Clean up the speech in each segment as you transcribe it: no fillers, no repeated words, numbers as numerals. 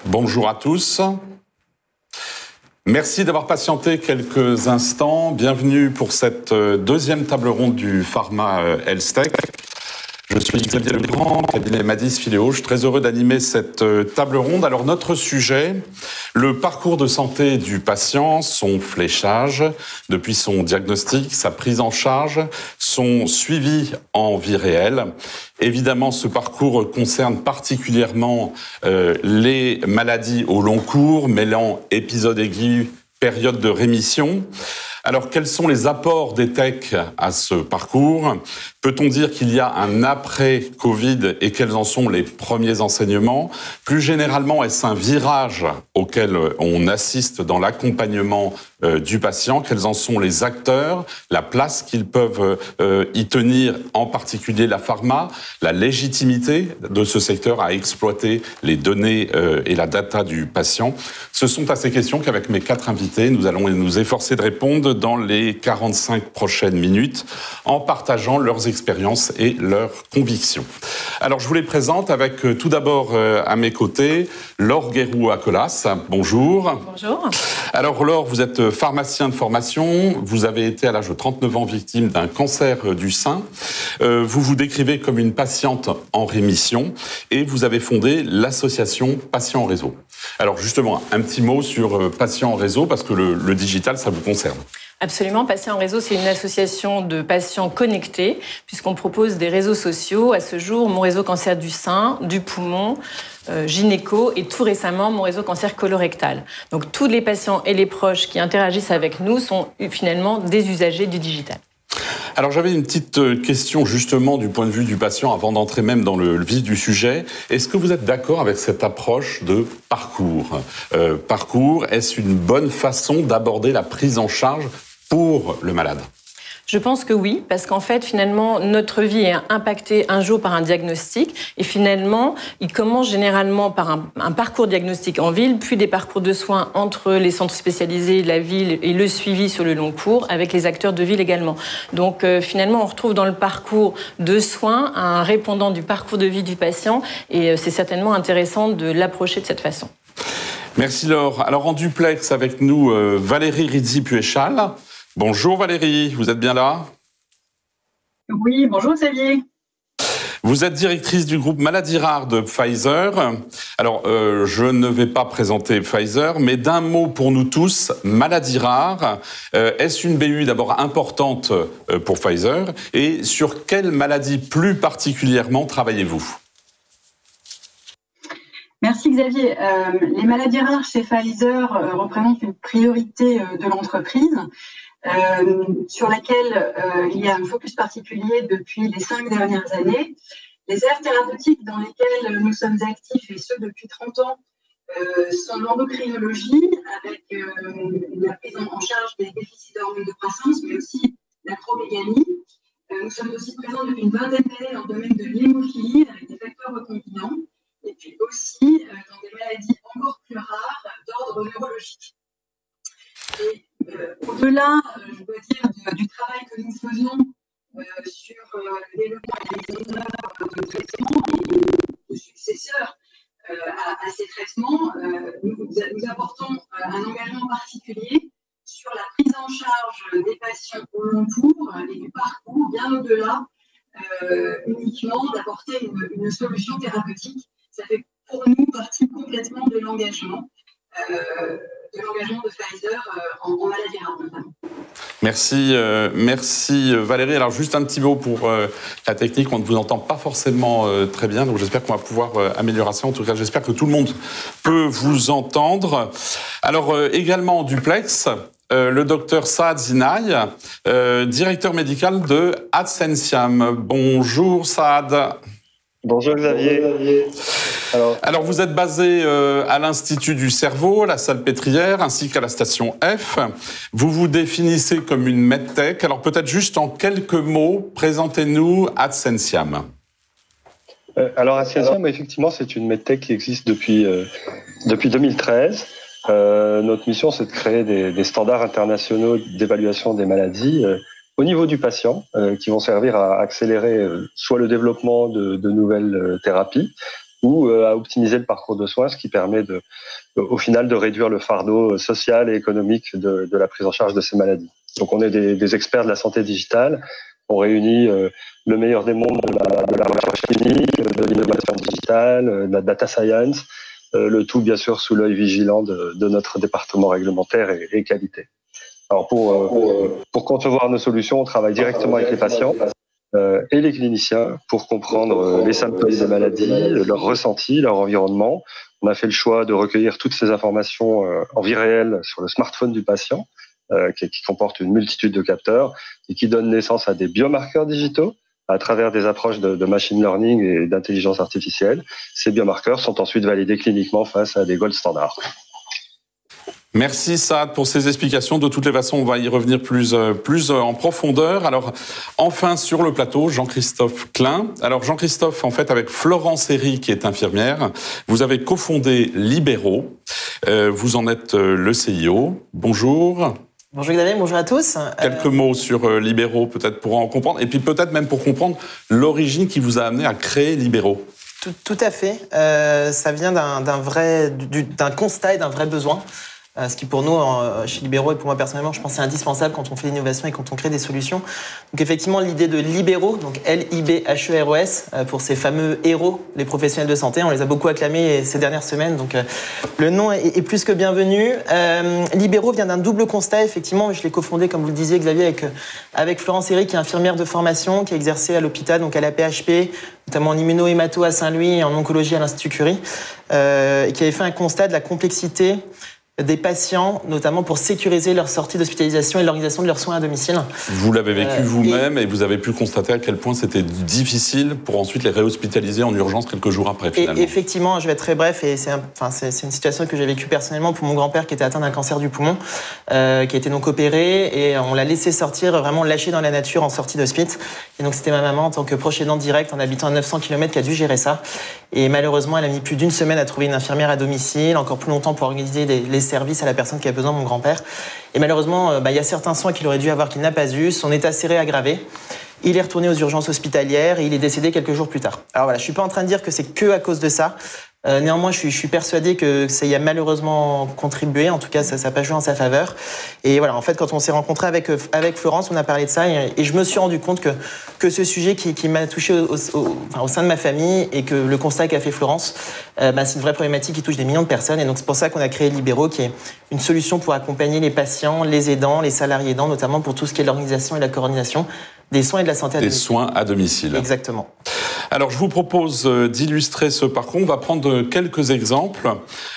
Bonjour à tous. Merci d'avoir patienté quelques instants. Bienvenue pour cette deuxième table ronde du Pharma Health-Tech. Je suis Xavier Legrand, cabinet Madis Philéo. Je suis très heureux d'animer cette table ronde. Alors, notre sujet, le parcours de santé du patient, son fléchage, depuis son diagnostic, sa prise en charge, son suivi en vie réelle. Évidemment, ce parcours concerne particulièrement les maladies au long cours, mêlant épisodes aigus, période de rémission. Alors, quels sont les apports des techs à ce parcours ? Peut-on dire qu'il y a un après-Covid et quels en sont les premiers enseignements ? Plus généralement, est-ce un virage auquel on assiste dans l'accompagnement du patient ? Quels en sont les acteurs, la place qu'ils peuvent y tenir, en particulier la pharma, la légitimité de ce secteur à exploiter les données et la data du patient ? Ce sont à ces questions qu'avec mes 4 invités, nous allons nous efforcer de répondre dans les 45 prochaines minutes en partageant leurs expériences et leurs convictions. Alors, je vous les présente avec tout d'abord à mes côtés Laure Guérou-Acolas. Bonjour. Bonjour. Alors Laure, vous êtes pharmacien de formation, vous avez été à l'âge de 39 ans victime d'un cancer du sein. Vous vous décrivez comme une patiente en rémission et vous avez fondé l'association Patients en Réseau. Alors justement, un petit mot sur Patients en Réseau parce que le digital, ça vous concerne. Absolument. Patients en Réseau, c'est une association de patients connectés, puisqu'on propose des réseaux sociaux. À ce jour, mon réseau cancer du sein, du poumon, gynéco, et tout récemment, mon réseau cancer colorectal. Donc, tous les patients et les proches qui interagissent avec nous sont finalement des usagers du digital. Alors j'avais une petite question justement du point de vue du patient avant d'entrer même dans le vif du sujet. Est-ce que vous êtes d'accord avec cette approche de parcours ? Est-ce une bonne façon d'aborder la prise en charge pour le malade ? Je pense que oui, parce qu'en fait, finalement, notre vie est impactée un jour par un diagnostic. Et finalement, il commence généralement par un parcours diagnostique en ville, puis des parcours de soins entre les centres spécialisés, la ville et le suivi sur le long cours, avec les acteurs de ville également. Donc, finalement, on retrouve dans le parcours de soins un répondant du parcours de vie du patient. Et c'est certainement intéressant de l'approcher de cette façon. Merci Laure. Alors, en duplex avec nous, Valérie Rizzi-Puéchal. Bonjour Valérie, vous êtes bien là ? Oui, bonjour Xavier. Vous êtes directrice du groupe Maladies rares de Pfizer. Alors, je ne vais pas présenter Pfizer, mais d'un mot pour nous tous, Maladies rares, est-ce une BU d'abord importante pour Pfizer ? Et sur quelle maladie plus particulièrement travaillez-vous ? Merci Xavier. Les maladies rares chez Pfizer représentent une priorité de l'entreprise. Sur laquelle il y a un focus particulier depuis les 5 dernières années. Les aires thérapeutiques dans lesquelles nous sommes actifs, et ce depuis 30 ans, sont l'endocrinologie, avec la prise en charge des déficits d'hormones de croissance, mais aussi l'acromégalie. Nous sommes aussi présents depuis une vingtaine d'années dans le domaine de l'hémophilie, avec des facteurs recombinants, et puis aussi dans des maladies encore plus rares d'ordre neurologique. Et au-delà, je dois dire, du travail que nous faisons sur le développement et la mise en œuvre de traitements et de successeurs à ces traitements, nous apportons un engagement particulier sur la prise en charge des patients au long cours et du parcours, bien au-delà uniquement d'apporter une solution thérapeutique. Ça fait pour nous partie complètement de l'engagement de Pfizer en maladie rare notamment. Merci Valérie. Alors juste un petit mot pour la technique, on ne vous entend pas forcément très bien, donc j'espère qu'on va pouvoir améliorer ça. En tout cas, j'espère que tout le monde peut vous entendre. Alors également en duplex, le docteur Saad Zinaï, directeur médical de Adsensiam. Bonjour Saad. Bonjour Xavier. Alors vous êtes basé à l'Institut du cerveau, à la Salpêtrière, ainsi qu'à la station F. Vous vous définissez comme une medtech. Alors peut-être juste en quelques mots, présentez-nous Ascensiam. Alors Ascensiam, effectivement, c'est une medtech qui existe depuis 2013. Notre mission, c'est de créer des standards internationaux d'évaluation des maladies au niveau du patient, qui vont servir à accélérer soit le développement de nouvelles thérapies, ou à optimiser le parcours de soins, ce qui permet au final de réduire le fardeau social et économique de la prise en charge de ces maladies. Donc on est des experts de la santé digitale, on réunit le meilleur des mondes de la recherche clinique, de l'innovation digitale, de la data science, le tout bien sûr sous l'œil vigilant de notre département réglementaire et qualité. Alors pour concevoir nos solutions, on travaille directement avec les patients et les cliniciens pour comprendre les symptômes des maladies, leurs ressentis, leur environnement. On a fait le choix de recueillir toutes ces informations en vie réelle sur le smartphone du patient, qui comporte une multitude de capteurs et qui donne naissance à des biomarqueurs digitaux à travers des approches de machine learning et d'intelligence artificielle. Ces biomarqueurs sont ensuite validés cliniquement face à des gold standards. Merci Saad pour ces explications. De toutes les façons, on va y revenir plus en profondeur. Alors, enfin sur le plateau, Jean-Christophe Klein. Alors Jean-Christophe, en fait, avec Florence Herry, qui est infirmière, vous avez cofondé Libero. Vous en êtes le CIO. Bonjour. Bonjour Xavier, bonjour à tous. Quelques mots sur Libero, peut-être pour en comprendre, et puis peut-être même pour comprendre l'origine qui vous a amené à créer Libero. Tout à fait. Ça vient d'un constat et d'un vrai besoin. Ce qui pour nous, chez Libero et pour moi personnellement, je pense c'est indispensable quand on fait l'innovation et quand on crée des solutions. Donc effectivement, l'idée de Libero, donc L-I-B-H-E-R-O-S, pour ces fameux héros, les professionnels de santé, on les a beaucoup acclamés ces dernières semaines, donc le nom est plus que bienvenu. Libero vient d'un double constat, effectivement, je l'ai cofondé, comme vous le disiez Xavier, avec Florence Herry, qui est infirmière de formation, qui a exercé à l'hôpital, donc à la PHP, notamment en immuno-hémato à Saint-Louis et en oncologie à l'Institut Curie, et qui avait fait un constat de la complexité des patients, notamment pour sécuriser leur sortie d'hospitalisation et l'organisation de leurs soins à domicile. Vous l'avez vécu vous-même et vous avez pu constater à quel point c'était difficile pour ensuite les réhospitaliser en urgence quelques jours après, finalement. Et effectivement, je vais être très bref, et c'est une situation que j'ai vécue personnellement pour mon grand-père qui était atteint d'un cancer du poumon, qui a été donc opéré, et on l'a laissé sortir, vraiment lâché dans la nature en sortie d'hospice. Et donc c'était ma maman, en tant que proche aidant direct, en habitant à 900 km, qui a dû gérer ça. Et malheureusement, elle a mis plus d'une semaine à trouver une infirmière à domicile, encore plus longtemps pour organiser les services à la personne qui a besoin, mon grand-père. Et malheureusement, il y a certains soins qu'il aurait dû avoir qu'il n'a pas eu. Son état s'est réaggravé. Il est retourné aux urgences hospitalières et il est décédé quelques jours plus tard. Alors voilà, je suis pas en train de dire que c'est que à cause de ça. Néanmoins, je suis persuadé que ça y a malheureusement contribué. En tout cas, ça n'a pas joué en sa faveur. Et voilà, en fait, quand on s'est rencontré avec Florence, on a parlé de ça et je me suis rendu compte que ce sujet qui m'a touché au sein de ma famille, et que le constat qu'a fait Florence, c'est une vraie problématique qui touche des millions de personnes. Et donc, c'est pour ça qu'on a créé Libero, qui est une solution pour accompagner les patients, les aidants, les salariés aidants, notamment pour tout ce qui est l'organisation et la coordination des soins et de la santé à domicile. Des soins à domicile. Exactement. Alors, je vous propose d'illustrer ce parcours. On va prendre quelques exemples.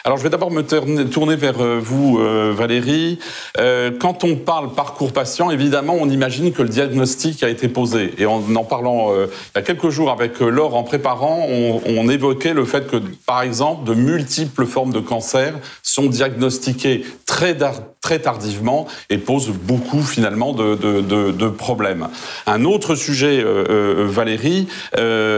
Alors, je vais d'abord me tourner vers vous, Valérie. Quand on parle parcours patient, évidemment, on imagine que le diagnostic a été posé. Et en parlant il y a quelques jours avec Laure, en préparant, on évoquait le fait que, par exemple, de multiples formes de cancer sont diagnostiquées très tardivement et posent beaucoup, finalement, de problèmes. Un autre sujet, Valérie,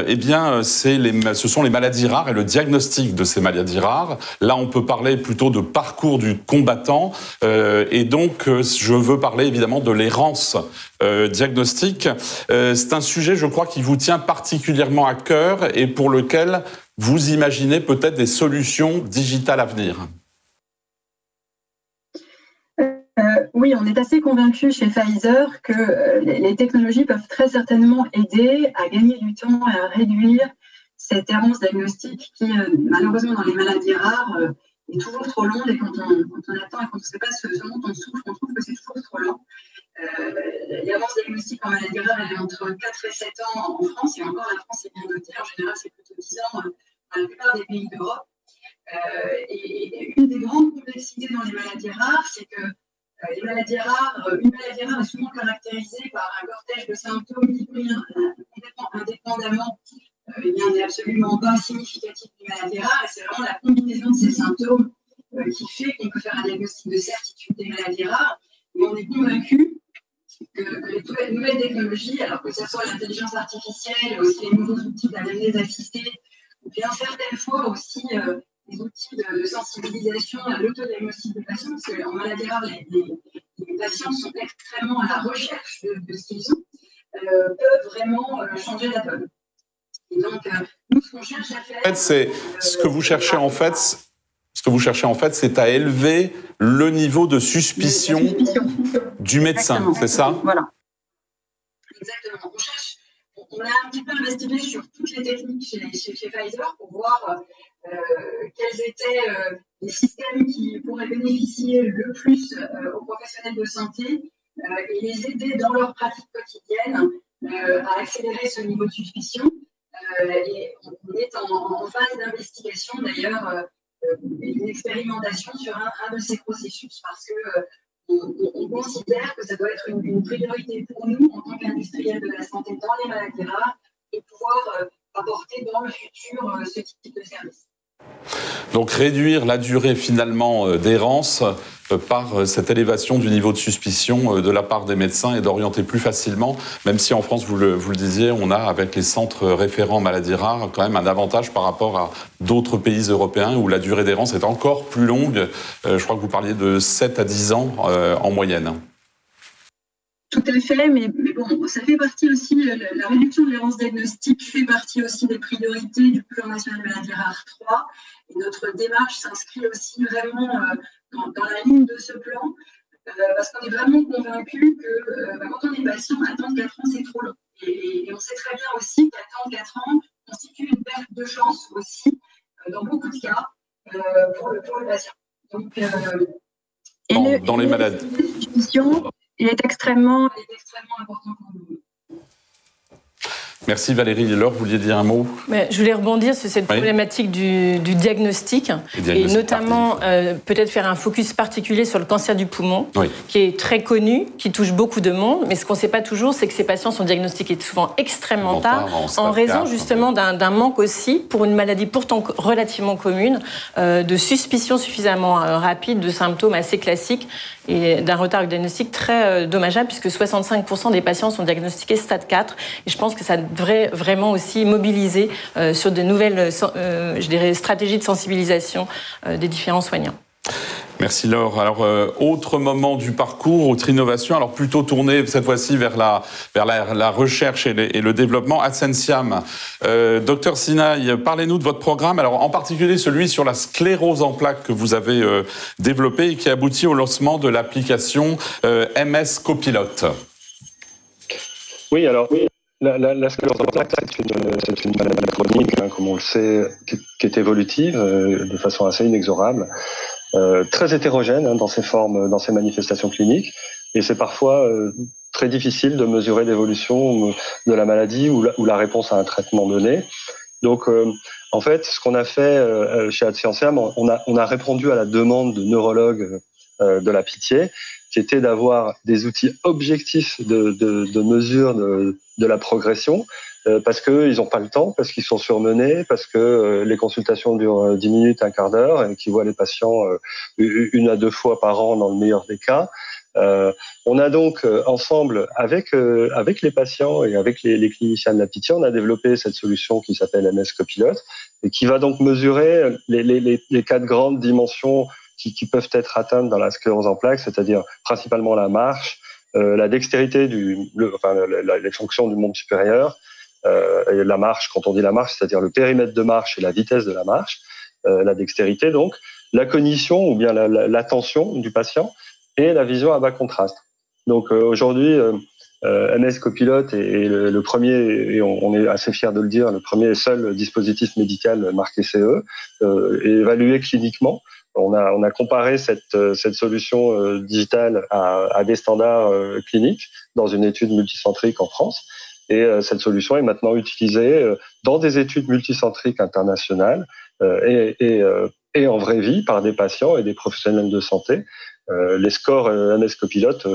eh bien, ce sont les maladies rares et le diagnostic de ces maladies rares. Là, on peut parler plutôt de parcours du combattant. Et donc, je veux parler évidemment de l'errance diagnostique. C'est un sujet, je crois, qui vous tient particulièrement à cœur et pour lequel vous imaginez peut-être des solutions digitales à venir. Oui, on est assez convaincus chez Pfizer que les technologies peuvent très certainement aider à gagner du temps et à réduire cette errance diagnostique qui, malheureusement, dans les maladies rares, est toujours trop longue. Et quand on attend et quand on ne sait pas ce dont on souffre, on trouve que c'est toujours trop long. L'errance diagnostique en maladie rare, elle est entre 4 et 7 ans en France. Et encore, la France est bien notée. En général, c'est plutôt 10 ans dans la plupart des pays d'Europe. Et une des grandes complexités dans les maladies rares, c'est que une maladie rare est souvent caractérisée par un cortège de symptômes qui pris complètement indépendamment n'est absolument pas significatif d'une maladie rare. Et c'est vraiment la combinaison de ces symptômes qui fait qu'on peut faire un diagnostic de certitude des maladies rares. Et on est convaincu que les nouvelles technologies, alors que ce soit l'intelligence artificielle, aussi les nouveaux outils d'analyse assistée, ou bien certaines fois aussi des outils de sensibilisation à l'autodiagnostic des patients, parce qu'en maladie rare, les patients sont extrêmement à la recherche de ce qu'ils ont, peuvent vraiment changer la donne. Et donc, nous, ce qu'on cherche à faire... En fait, c'est ce que vous cherchez en fait... Ce que vous cherchez en fait, c'est à élever le niveau de suspicion du médecin, c'est ça? Voilà. Exactement. On a un petit peu investigué sur toutes les techniques chez Pfizer pour voir quels étaient les systèmes qui pourraient bénéficier le plus aux professionnels de santé et les aider dans leur pratique quotidienne à accélérer ce niveau de suspicion. Et on est en phase d'investigation d'ailleurs. Une expérimentation sur un de ces processus parce qu'on considère que ça doit être une priorité pour nous en tant qu'industriels de la santé dans les maladies rares de pouvoir apporter dans le futur ce type de service. Donc réduire la durée finalement d'errance par cette élévation du niveau de suspicion de la part des médecins et d'orienter plus facilement, même si en France, vous le disiez, on a avec les centres référents maladies rares quand même un avantage par rapport à d'autres pays européens où la durée d'errance est encore plus longue. Je crois que vous parliez de 7 à 10 ans en moyenne. Tout à fait, mais bon, ça fait partie aussi, la réduction de l'errance diagnostique fait partie aussi des priorités du Plan national maladies rares 3. Et notre démarche s'inscrit aussi vraiment dans la ligne de ce plan, parce qu'on est vraiment convaincu que quand on est patient, attendre 4 ans, c'est trop long. Et on sait très bien aussi qu'attendre 4 ans constitue une perte de chance aussi, dans beaucoup de cas, pour le patient. Donc, dans les maladies. Il est extrêmement important pour nous. Merci Valérie Laure, vous vouliez dire un mot? Je voulais rebondir sur cette problématique du diagnostic et notamment peut-être faire un focus particulier sur le cancer du poumon, qui est très connu, qui touche beaucoup de monde, mais ce qu'on ne sait pas toujours, c'est que ces patients sont diagnostiqués souvent extrêmement tard, en raison justement d'un manque aussi, pour une maladie pourtant relativement commune, de suspicion suffisamment rapide, de symptômes assez classiques et d'un retard diagnostique très dommageable, puisque 65% des patients sont diagnostiqués stade 4, et je pense que ça devrait vraiment aussi mobiliser sur de nouvelles stratégies de sensibilisation des différents soignants. Merci Laure. Alors, autre moment du parcours, autre innovation, alors plutôt tourné cette fois-ci vers la recherche et le développement. Ascensiam, Docteur Sinaï, parlez-nous de votre programme, alors en particulier celui sur la sclérose en plaques que vous avez développé et qui aboutit au lancement de l'application MS Copilote. Oui, alors... La sclérose en plaques, c'est une maladie chronique, comme on le sait, qui est évolutive de façon assez inexorable, très hétérogène dans ses formes, dans ses manifestations cliniques, et c'est parfois très difficile de mesurer l'évolution de la maladie ou la réponse à un traitement donné. Donc, en fait, ce qu'on a fait chez Ascensiam, on a répondu à la demande de neurologues de la Pitié, qui était d'avoir des outils objectifs de mesure de la progression, parce qu'ils n'ont pas le temps, parce qu'ils sont surmenés, parce que les consultations durent 10 minutes, un quart d'heure, et qu'ils voient les patients 1 à 2 fois par an dans le meilleur des cas. On a donc ensemble, avec les patients et avec les cliniciens de la Pitié, on a développé cette solution qui s'appelle MS Copilote, et qui va donc mesurer les 4 grandes dimensions qui peuvent être atteintes dans la sclérose en plaques, c'est-à-dire principalement la marche, la dextérité, les fonctions du membre supérieur, et la marche, quand on dit la marche, c'est-à-dire le périmètre de marche et la vitesse de la marche, la dextérité donc, la cognition ou bien l'attention du patient et la vision à bas contraste. Donc aujourd'hui, MS Copilote est le premier, et on est assez fiers de le dire, le premier et seul dispositif médical marqué CE, et évalué cliniquement. On a comparé cette solution digitale à des standards cliniques dans une étude multicentrique en France. Et cette solution est maintenant utilisée dans des études multicentriques internationales et en vraie vie par des patients et des professionnels de santé. Les scores MS Copilote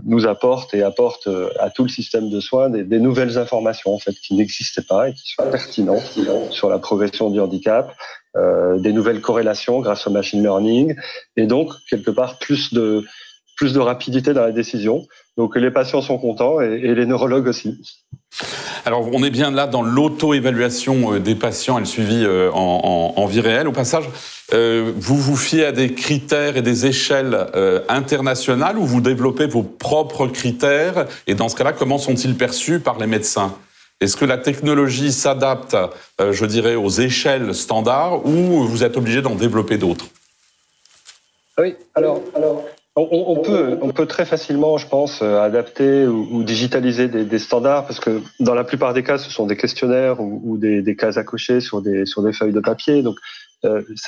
nous apporte et apporte à tout le système de soins des nouvelles informations en fait qui n'existaient pas et qui sont pertinentes sur la progression du handicap, des nouvelles corrélations grâce au machine learning et donc quelque part plus de rapidité dans la décision. Donc les patients sont contents et les neurologues aussi. Alors on est bien là dans l'auto-évaluation des patients et le suivi en vie réelle. Au passage, vous vous fiez à des critères et des échelles internationales ou vous développez vos propres critères et dans ce cas-là, comment sont-ils perçus par les médecins ? Est-ce que la technologie s'adapte, je dirais, aux échelles standards ou vous êtes obligé d'en développer d'autres ? Oui, alors on peut très facilement, je pense, adapter ou digitaliser des standards parce que dans la plupart des cas, ce sont des questionnaires ou des cases à cocher sur des feuilles de papier. Donc,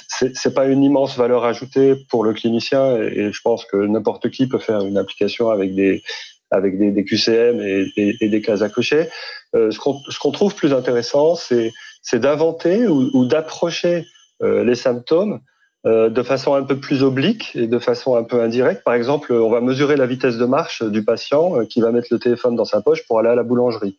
c'est pas une immense valeur ajoutée pour le clinicien et je pense que n'importe qui peut faire une application avec des QCM et des cases à cocher. Ce qu'on trouve plus intéressant, c'est d'inventer ou d'approcher les symptômes de façon un peu plus oblique et de façon un peu indirecte. Par exemple, on va mesurer la vitesse de marche du patient qui va mettre le téléphone dans sa poche pour aller à la boulangerie.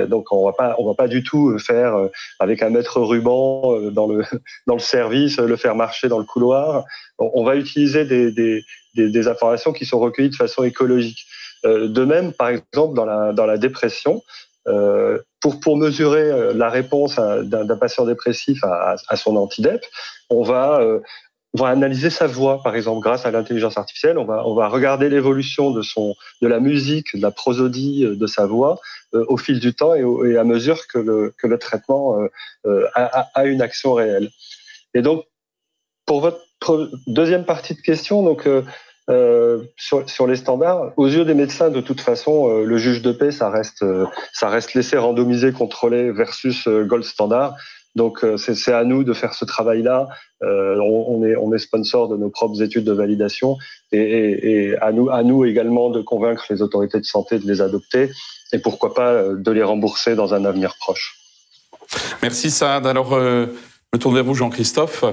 Donc on va pas du tout faire avec un mètre ruban dans le service, le faire marcher dans le couloir. On va utiliser des informations qui sont recueillies de façon écologique. De même, par exemple, dans la dépression, pour mesurer la réponse d'un patient dépressif à son antidep, on va analyser sa voix, par exemple, grâce à l'intelligence artificielle. On va regarder l'évolution de la musique, de la prosodie de sa voix au fil du temps et à mesure que le traitement a une action réelle. Et donc, pour votre deuxième partie de question, donc sur les standards, aux yeux des médecins, de toute façon, le juge de paix, ça reste l'essai randomisé contrôlé versus gold standard. Donc c'est à nous de faire ce travail-là. On est sponsor de nos propres études de validation et à nous également de convaincre les autorités de santé de les adopter et pourquoi pas de les rembourser dans un avenir proche. Merci Saad. Alors je me tourne vers vous, Jean-Christophe.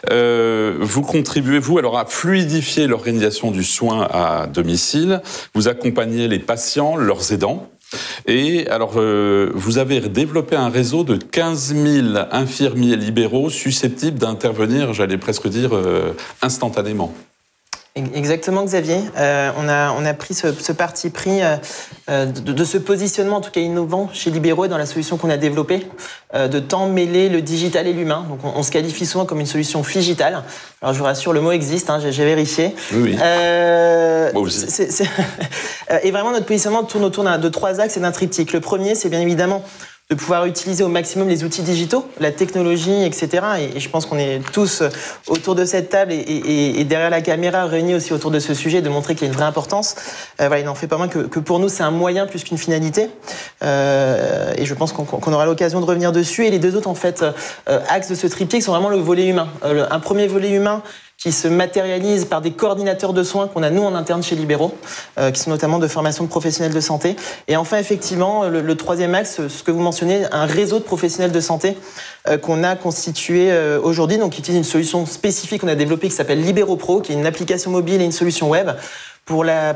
Vous contribuez, vous, alors à fluidifier l'organisation du soin à domicile. Vous accompagnez les patients, leurs aidants. Et alors, vous avez développé un réseau de 15 000 infirmiers libéraux susceptibles d'intervenir, j'allais presque dire, instantanément. Exactement, Xavier. On a pris ce parti pris de ce positionnement, en tout cas innovant, chez Libéraux et dans la solution qu'on a développée, de tant mêler le digital et l'humain. Donc on se qualifie souvent comme une solution phygital. Alors je vous rassure, le mot existe, hein, j'ai vérifié. Oui. Moi aussi. Et vraiment, notre positionnement tourne autour de 3 axes et d'un triptyque. Le premier, c'est bien évidemment de pouvoir utiliser au maximum les outils digitaux, la technologie, etc. Et je pense qu'on est tous autour de cette table et derrière la caméra réunis aussi autour de ce sujet, de montrer qu'il y a une vraie importance. Voilà, il n'en fait pas moins que pour nous, c'est un moyen plus qu'une finalité. Et je pense qu'on aura l'occasion de revenir dessus. Et les deux autres, en fait, axes de ce triptyque sont vraiment le volet humain. Un premier volet humain qui se matérialise par des coordinateurs de soins qu'on a, nous, en interne chez Libéraux, qui sont notamment de formation de professionnels de santé. Et enfin, effectivement, le troisième axe, ce que vous mentionnez, un réseau de professionnels de santé qu'on a constitué aujourd'hui, donc qui utilise une solution spécifique qu'on a développée qui s'appelle Libéraux Pro, qui est une application mobile et une solution web,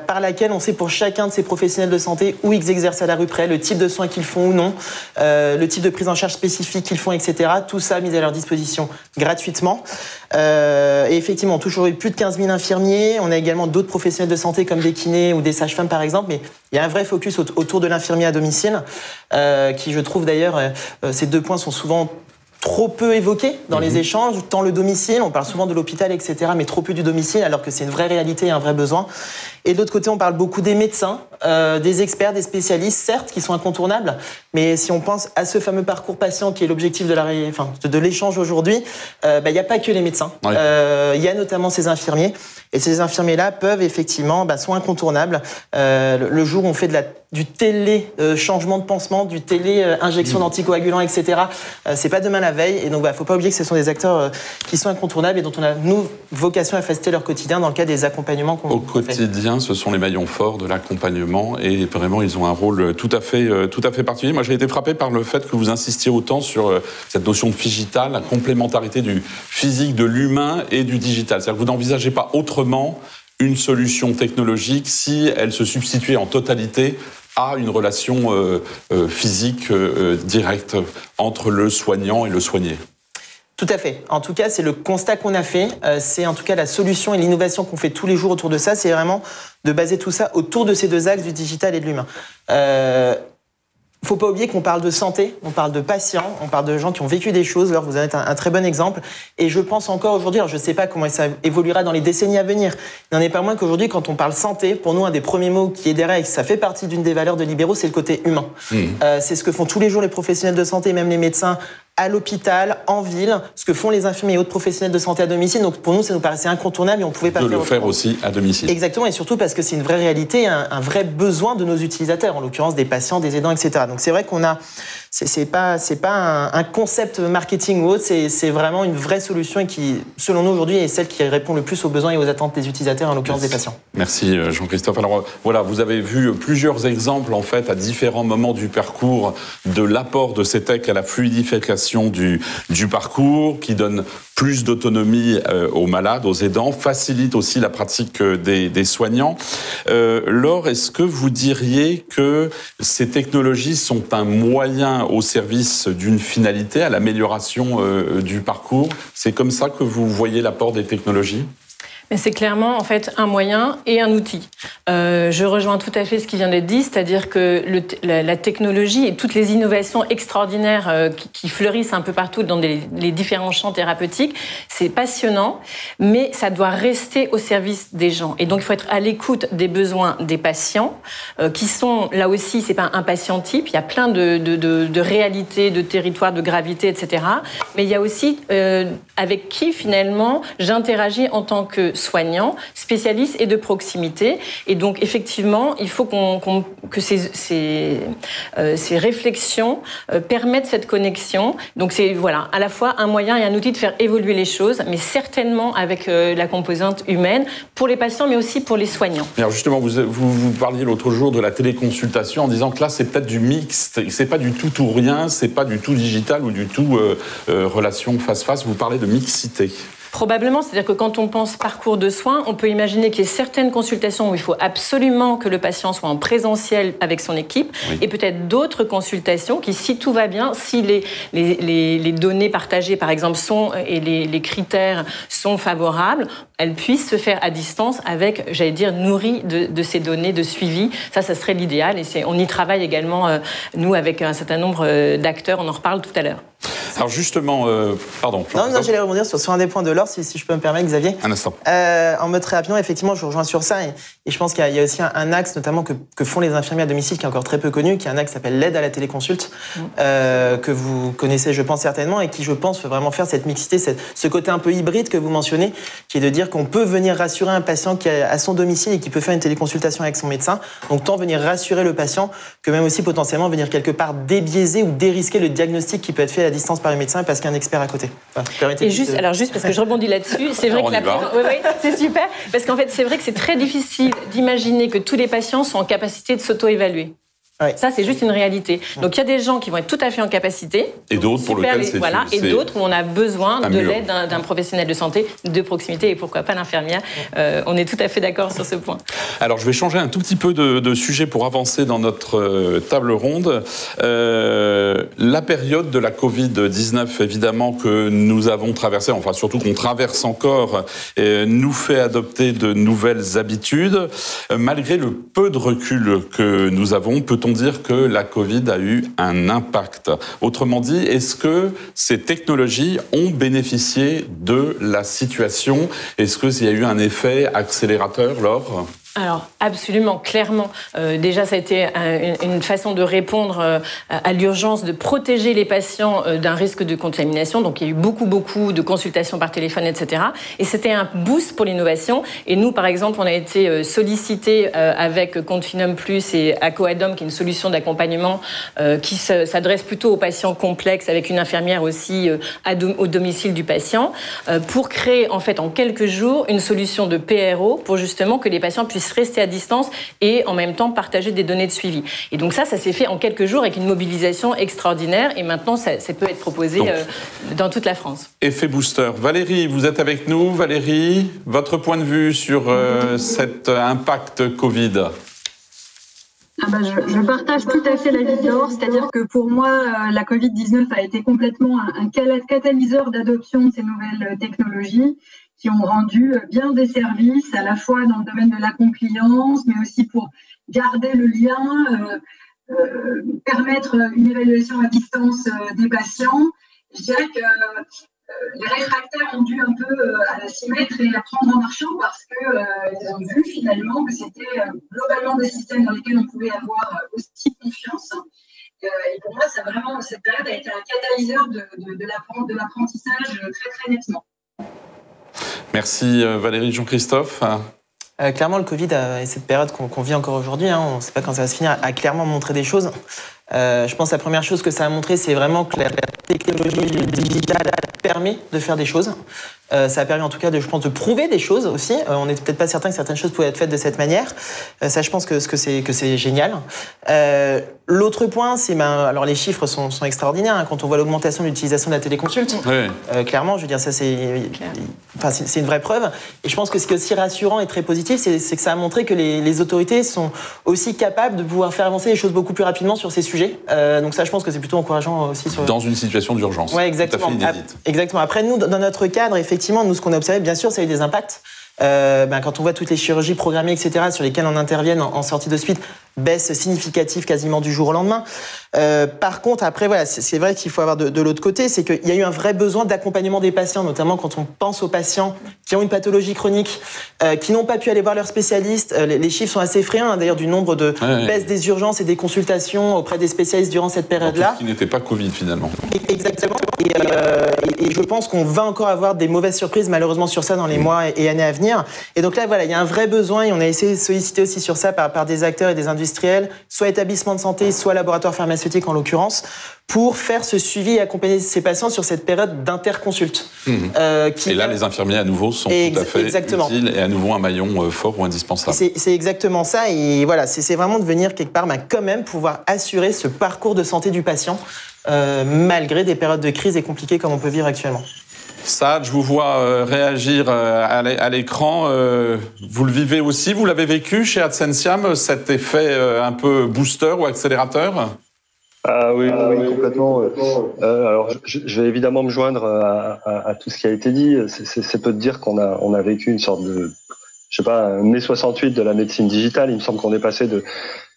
par laquelle on sait pour chacun de ces professionnels de santé où ils exercent à la rue près, le type de soins qu'ils font ou non, le type de prise en charge spécifique qu'ils font, etc. Tout ça mis à leur disposition gratuitement. Et effectivement, on touche aujourd'hui plus de 15 000 infirmiers. On a également d'autres professionnels de santé comme des kinés ou des sages-femmes par exemple. Mais il y a un vrai focus autour de l'infirmier à domicile qui, je trouve d'ailleurs, ces 2 points sont souvent trop peu évoqué dans les échanges, tant le domicile, on parle souvent de l'hôpital, etc., mais trop peu du domicile, alors que c'est une vraie réalité et un vrai besoin. Et de l'autre côté, on parle beaucoup des médecins, des experts, des spécialistes, certes, qui sont incontournables, mais si on pense à ce fameux parcours patient qui est l'objectif de l'échange aujourd'hui, il n'y a pas que les médecins. Il y a notamment ces infirmiers, et ces infirmiers-là peuvent effectivement, sont incontournables. Le jour où on fait du télé changement de pansement, du télé injection d'anticoagulants, etc., c'est pas demain la veille, et donc faut pas oublier que ce sont des acteurs qui sont incontournables et dont on a, nous, vocation à faciliter leur quotidien dans le cadre des accompagnements qu'on fait. Au quotidien, ce sont les maillons forts de l'accompagnement et vraiment, ils ont un rôle tout à fait particulier. Moi, j'ai été frappé par le fait que vous insistiez autant sur cette notion de figital, la complémentarité du physique, de l'humain et du digital. C'est-à-dire que vous n'envisagez pas autrement une solution technologique si elle se substituait en totalité à une relation physique directe entre le soignant et le soigné. Tout à fait. En tout cas, c'est le constat qu'on a fait. C'est en tout cas la solution et l'innovation qu'on fait tous les jours autour de ça. C'est vraiment de baser tout ça autour de ces deux axes du digital et de l'humain. Faut pas oublier qu'on parle de santé, on parle de patients, on parle de gens qui ont vécu des choses. Alors, vous en êtes un très bon exemple. Et je pense encore aujourd'hui, alors je sais pas comment ça évoluera dans les décennies à venir, il n'en est pas moins qu'aujourd'hui, quand on parle santé, pour nous, un des premiers mots qui est derrière et que ça fait partie d'une des valeurs de Libéraux, c'est le côté humain. C'est ce que font tous les jours les professionnels de santé, même les médecins, à l'hôpital, en ville, ce que font les infirmiers et autres professionnels de santé à domicile. Donc pour nous, ça nous paraissait incontournable et on pouvait pas de le faire aussi à domicile. Exactement, et surtout parce que c'est une vraie réalité, un vrai besoin de nos utilisateurs, en l'occurrence des patients, des aidants, etc. Donc c'est vrai qu'on a, c'est pas un concept marketing ou autre, c'est vraiment une vraie solution et qui, selon nous aujourd'hui, est celle qui répond le plus aux besoins et aux attentes des utilisateurs, en l'occurrence des patients. Merci Jean-Christophe. Alors voilà, vous avez vu plusieurs exemples en fait à différents moments du parcours de l'apport de ces techs à la fluidification du parcours, qui donne plus d'autonomie aux malades, aux aidants, facilite aussi la pratique des soignants. Laure, est-ce que vous diriez que ces technologies sont un moyen au service d'une finalité, à l'amélioration du parcours? C'est comme ça que vous voyez l'apport des technologies ? Mais c'est clairement en fait un moyen et un outil. Je rejoins tout à fait ce qui vient d'être dit, c'est-à-dire que la technologie et toutes les innovations extraordinaires qui fleurissent un peu partout dans les différents champs thérapeutiques, c'est passionnant, mais ça doit rester au service des gens. Et donc il faut être à l'écoute des besoins des patients, qui sont là aussi, c'est pas un patient type, il y a plein de réalités, de territoires, de gravité, etc. Mais il y a aussi avec qui finalement j'interagis en tant que soignants, spécialistes et de proximité. Et donc, effectivement, il faut que ces réflexions permettent cette connexion. Donc, c'est voilà, à la fois un moyen et un outil de faire évoluer les choses, mais certainement avec la composante humaine pour les patients, mais aussi pour les soignants. Alors justement, vous parliez l'autre jour de la téléconsultation en disant que là, c'est peut-être du mixte, c'est pas du tout ou rien, c'est pas du tout digital ou du tout relation face-face. Vous parlez de mixité. Probablement, c'est-à-dire que quand on pense parcours de soins, on peut imaginer qu'il y ait certaines consultations où il faut absolument que le patient soit en présentiel avec son équipe, oui. Et peut-être d'autres consultations qui, si tout va bien, si les données partagées, par exemple, et les critères sont favorables, elles puissent se faire à distance avec, j'allais dire, nourries de ces données de suivi. Ça serait l'idéal et on y travaille également, nous, avec un certain nombre d'acteurs, on en reparle tout à l'heure. Alors justement, pardon. Non, j'allais rebondir sur un des points de Laure, si je peux me permettre, Xavier. Un instant. En mode très rapidement, effectivement, je vous rejoins sur ça. Et je pense qu'il y a aussi un axe, notamment, que font les infirmiers à domicile, qui est encore très peu connu, qui est un axe qui s'appelle l'aide à la téléconsulte, que vous connaissez, je pense, certainement, et qui, je pense, veut vraiment faire cette mixité, ce côté un peu hybride que vous mentionnez, qui est de dire qu'on peut venir rassurer un patient qui est à son domicile et qui peut faire une téléconsultation avec son médecin. Donc, tant venir rassurer le patient que même aussi, potentiellement, venir quelque part débiaiser ou dérisquer le diagnostic qui peut être fait à la distance par le médecin parce qu'il y a un expert à côté. Et juste parce que je rebondis là-dessus, c'est vrai que oui, c'est super, parce qu'en fait, c'est vrai que c'est très difficile d'imaginer que tous les patients sont en capacité de s'auto-évaluer. Oui. Ça, c'est juste une réalité. Donc, il y a des gens qui vont être tout à fait en capacité. Et d'autres pour lesquels c'est... Voilà, et d'autres où on a besoin de l'aide d'un professionnel de santé, de proximité, et pourquoi pas l'infirmière. On est tout à fait d'accord sur ce point. Alors, je vais changer un tout petit peu de sujet pour avancer dans notre table ronde. La période de la Covid-19, évidemment, que nous avons traversée, enfin, surtout qu'on traverse encore, nous fait adopter de nouvelles habitudes. Malgré le peu de recul que nous avons, peut-on dire que la Covid a eu un impact? Autrement dit, est-ce que ces technologies ont bénéficié de la situation? Est-ce qu'il y a eu un effet accélérateur, Laure? Alors, absolument, clairement. Déjà, ça a été une façon de répondre à l'urgence de protéger les patients d'un risque de contamination. Donc, il y a eu beaucoup de consultations par téléphone, etc. Et c'était un boost pour l'innovation. Et nous, par exemple, on a été sollicités avec Confinum Plus et Acoadom, qui est une solution d'accompagnement qui s'adresse plutôt aux patients complexes, avec une infirmière aussi au domicile du patient, pour créer, en fait, en quelques jours, une solution de PRO pour justement que les patients puissent puissent rester à distance et en même temps partager des données de suivi. Et donc ça s'est fait en quelques jours avec une mobilisation extraordinaire et maintenant ça peut être proposé dans toute la France. Effet booster. Valérie, vous êtes avec nous. Valérie, votre point de vue sur cet impact Covid? Je partage tout à fait l'avis de Laure, c'est-à-dire que pour moi, la Covid-19 a été complètement un catalyseur d'adoption de ces nouvelles technologies qui ont rendu bien des services, à la fois dans le domaine de la compliance, mais aussi pour garder le lien, permettre une évaluation à distance des patients. Je dirais que les réfractaires ont dû un peu s'y mettre et apprendre en marchant parce qu'ils ont vu finalement que c'était globalement des systèmes dans lesquels on pouvait avoir aussi confiance. Et pour moi, cette période a été un catalyseur de l'apprentissage très très nettement. Merci Valérie. Jean-Christophe. Clairement, le Covid et cette période qu'on vit encore aujourd'hui, on ne sait pas quand ça va se finir, a clairement montré des choses. Je pense que la première chose que ça a montré, c'est vraiment que la technologie digitale permet de faire des choses. Ça a permis en tout cas, je pense, de prouver des choses aussi. On n'est peut-être pas certain que certaines choses pouvaient être faites de cette manière. Ça, je pense que c'est génial. L'autre point, c'est alors les chiffres sont extraordinaires quand on voit l'augmentation de l'utilisation de la téléconsulte. Oui. Clairement, je veux dire, ça c'est une vraie preuve. Et je pense que ce qui est aussi rassurant et très positif, c'est que ça a montré que les autorités sont aussi capables de pouvoir faire avancer les choses beaucoup plus rapidement sur ces sujets. Donc ça, je pense que c'est plutôt encourageant aussi. Dans une situation d'urgence. Oui, exactement. Tout à fait inédite. Exactement. Après, nous, dans notre cadre, effectivement, nous, ce qu'on a observé, bien sûr, ça a eu des impacts. Quand on voit toutes les chirurgies programmées, etc., sur lesquelles on intervient en sortie d'hospice, baisse significative quasiment du jour au lendemain. Par contre, après, voilà, c'est vrai qu'il faut avoir de l'autre côté, c'est qu'il y a eu un vrai besoin d'accompagnement des patients, notamment quand on pense aux patients qui ont une pathologie chronique, qui n'ont pas pu aller voir leur spécialiste. Les chiffres sont assez effrayants, d'ailleurs, du nombre de baisse des urgences et des consultations auprès des spécialistes durant cette période-là. Tout ce qui n'était pas Covid, finalement. Exactement. Et je pense qu'on va encore avoir des mauvaises surprises, malheureusement, sur ça dans les mois et années à venir. Et donc là, voilà, il y a un vrai besoin, et on a essayé de solliciter aussi sur ça par des acteurs et des industriels, soit établissements de santé, soit laboratoires pharmaceutiques en l'occurrence, pour faire ce suivi et accompagner ces patients sur cette période d'interconsulte. Et là, les infirmiers, à nouveau, sont tout à fait utiles et à nouveau un maillon fort ou indispensable. C'est exactement ça. Et voilà, c'est vraiment de venir quelque part, quand même, pouvoir assurer ce parcours de santé du patient, malgré des périodes de crise et compliquées comme on peut vivre actuellement. Saad, je vous vois réagir à l'écran. Vous le vivez aussi, vous l'avez vécu chez Adsensiam, cet effet un peu booster ou accélérateur? Oui, complètement. Alors, je vais évidemment me joindre à tout ce qui a été dit. C'est peu de dire qu'on a vécu une sorte de, je sais pas, un mai 68 de la médecine digitale. Il me semble qu'on est passé de,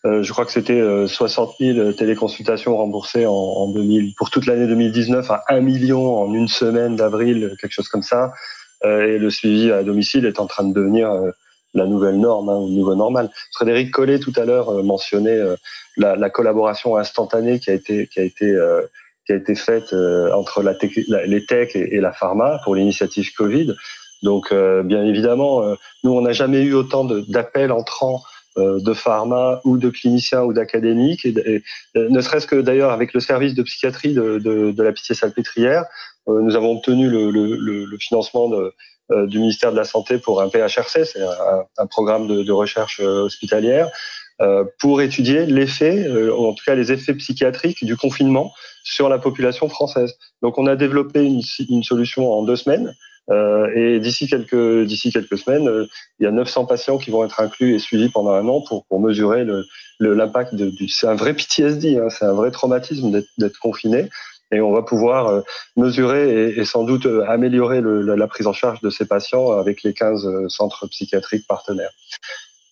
je crois que c'était 60 000 téléconsultations remboursées en 2000, pour toute l'année 2019 à 1 million en une semaine d'avril, quelque chose comme ça. Et le suivi à domicile est en train de devenir la nouvelle norme, le nouveau normal. Frédéric Collet tout à l'heure mentionnait la collaboration instantanée qui a été faite entre les techs et la pharma pour l'initiative Covid. Donc bien évidemment, nous on n'a jamais eu autant d'appels entrants de pharma ou de cliniciens ou d'académiques, et ne serait-ce que d'ailleurs avec le service de psychiatrie de la Pitié-Salpêtrière, nous avons obtenu le financement du ministère de la Santé pour un PHRC, c'est un programme de recherche hospitalière, pour étudier l'effet, en tout cas les effets psychiatriques du confinement sur la population française. Donc on a développé une solution en 2 semaines, et d'ici quelques semaines, il y a 900 patients qui vont être inclus et suivis pendant 1 an pour mesurer l'impact c'est un vrai PTSD, c'est un vrai traumatisme d'être confiné. Et on va pouvoir mesurer et sans doute améliorer la prise en charge de ces patients avec les 15 centres psychiatriques partenaires.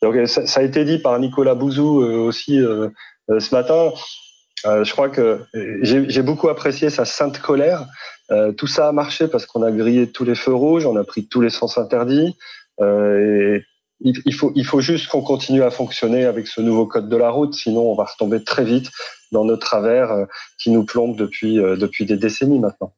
Donc ça a été dit par Nicolas Bouzou aussi ce matin. Je crois que j'ai beaucoup apprécié sa sainte colère. Tout ça a marché parce qu'on a grillé tous les feux rouges, on a pris tous les sens interdits. Et il faut juste qu'on continue à fonctionner avec ce nouveau code de la route, sinon on va retomber très vite dans nos travers qui nous plombent depuis des décennies maintenant.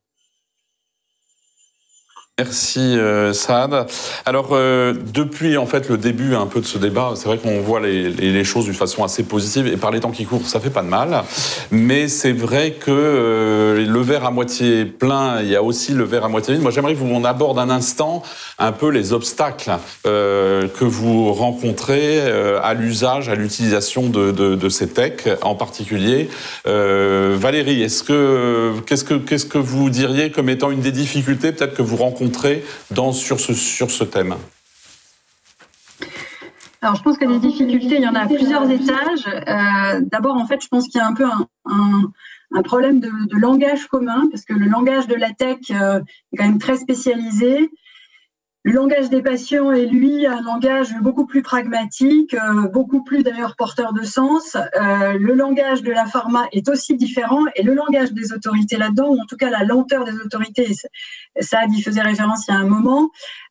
Merci Saad. Alors depuis en fait le début un peu de ce débat, c'est vrai qu'on voit les choses d'une façon assez positive et par les temps qui courent, ça fait pas de mal. Mais c'est vrai que le verre à moitié plein, il y a aussi le verre à moitié vide. Moi j'aimerais que on aborde un instant un peu les obstacles que vous rencontrez à l'usage, à l'utilisation de ces techs en particulier. Valérie, qu'est-ce que vous diriez comme étant une des difficultés peut-être que vous rencontrez sur ce thème? Alors, je pense que des difficultés, il y en a à plusieurs étages. D'abord, en fait, je pense qu'il y a un peu un problème de langage commun, parce que le langage de la tech est quand même très spécialisé. Le langage des patients est, lui, un langage beaucoup plus pragmatique, beaucoup plus d'ailleurs porteur de sens. Le langage de la pharma est aussi différent et le langage des autorités là-dedans, ou en tout cas la lenteur des autorités, ça y faisait référence il y a un moment,